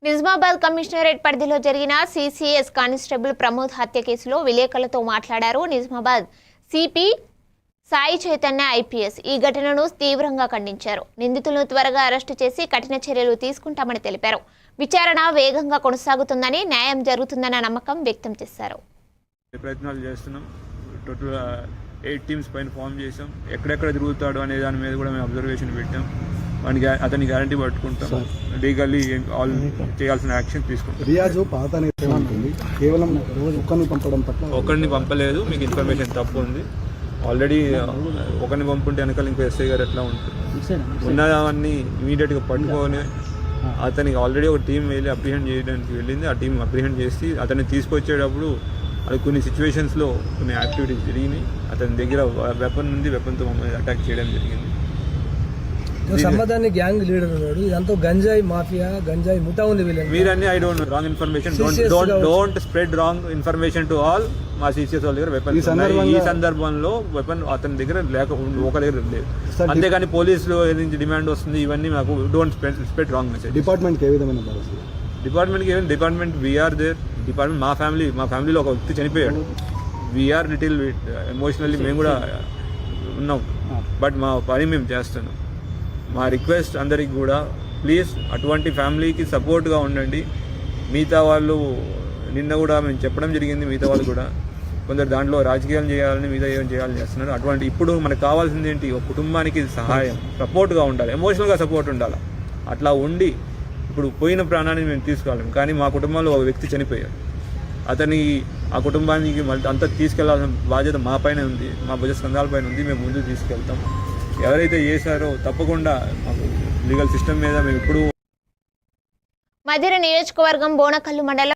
Nizamabad commissionerate పరిధిలో జరిగిన CCS constable Pramod హత్య కేసులో విలేకరులతో మాట్లాడారు నిజామాబాద్ సిపి సాయి చైతన్య ఐపీఎస్. ఈ ఘటనను తీవ్రంగా ఖండించారు. నిందితులను త్వరగా అరెస్టు చేసి కఠిన చర్యలు తీసుకుంటామని తెలిపారు. విచారణ వేగంగా కొనసాగుతుందని, న్యాయం జరుగుతుందన్న నమ్మకం వ్యక్తం చేశారు. ప్రయత్నాలు చేస్తున్నాం. టోటల్ 8 టీమ్స్ పైన ఫామ్ చేసాం. ఎక్కడెక్కడ తిరుగుతాడు అనే దాని మీద కూడా మేము అబ్జర్వేషన్ పెట్టాం. అతని గ్యారంటీ పట్టుకుంటాం. లీగల్లీ ఆల్ చేయాల్సిన యాక్షన్ తీసుకుంటాం. రియాజు పాత కేవలం ఒకరిని పంపలేదు. మీకు ఇన్ఫర్మేషన్ తప్పు ఉంది. ఆల్రెడీ ఒకరిని పంపుంటే వెనకాల ఇంకో ఎస్ఐ గారు ఎట్లా ఉంటుంది ఉన్నదాన్ని ఇమీడియట్గా పట్టుకొని అతనికి ఆల్రెడీ ఒక టీం వెళ్ళి అప్రిహెండ్ చేయడానికి వెళ్ళింది. ఆ టీం అప్రిహెండ్ చేసి అతన్ని తీసుకొచ్చేటప్పుడు అది కొన్ని సిచ్యువేషన్స్లో కొన్ని యాక్టివిటీస్ జరిగినాయి. అతని దగ్గర వెపన్ ఉంది. వెపన్తో మమ్మల్ని అటాక్ చేయడం జరిగింది. సంబంధాన్ని గ్యాంగ్ లీడర్ ఉన్నాడు. ఇదంతా గంజాయి మాఫియా, గంజాయి ముఠా ఉంది. మీరన్నీ I don't wrong information, don't spread wrong information to all. మా సిసిఎస్ వాళ్ళ దగ్గర వెపన్ ఈ సందర్భంలో వెపన్ అతని దగ్గర ఒక దగ్గర లేదు. అంతేగాని పోలీసులు నుంచి డిమాండ్ వస్తుంది ఇవన్నీ మాకు డోంట్ స్ప్రెడ్ రాంగ్ మెసేజ్. డిపార్ట్మెంట్కి ఏ విధమైన డిపార్ట్మెంట్ వీఆర్ దేర్. డిపార్ట్మెంట్ మా ఫ్యామిలీలో ఒక వ్యక్తి చనిపోయాడు. వీఆర్ లిటిల్ ఎమోషనల్లీ మేము కూడా ఉన్నాం. బట్ మా పని మేము చేస్తున్నాం. మా రిక్వెస్ట్ అందరికి కూడా ప్లీజ్ అటువంటి ఫ్యామిలీకి సపోర్ట్గా ఉండండి. మిగతా వాళ్ళు నిన్న కూడా మేము చెప్పడం జరిగింది. మిగతా వాళ్ళు కూడా కొందరు దాంట్లో రాజకీయాలు చేయాలని మిగతా ఏం చేయాలని చేస్తున్నారు. అటువంటి ఇప్పుడు మనకు కావాల్సింది ఏంటి? ఒక కుటుంబానికి సహాయం, సపోర్ట్గా ఉండాలి, ఎమోషనల్గా సపోర్ట్ ఉండాలి. అట్లా ఉండి ఇప్పుడు పోయిన ప్రాణాన్ని మేము తీసుకోలేము. కానీ మా కుటుంబంలో ఒక వ్యక్తి చనిపోయారు. ఆ కుటుంబానికి మళ్ళీ అంతా తీసుకెళ్లాల్సిన బాధ్యత మా పైన ఉంది, మా భుజ స్కంధాలపైన ఉంది. మేము ముందుకు తీసుకెళ్తాం. ఎవరైతే చేశారో తప్పకుండా మాకు లీగల్ సిస్టమ్ మీద మేము ఇప్పుడు మధిర నియోజకవర్గం బోనకల్లు మండలం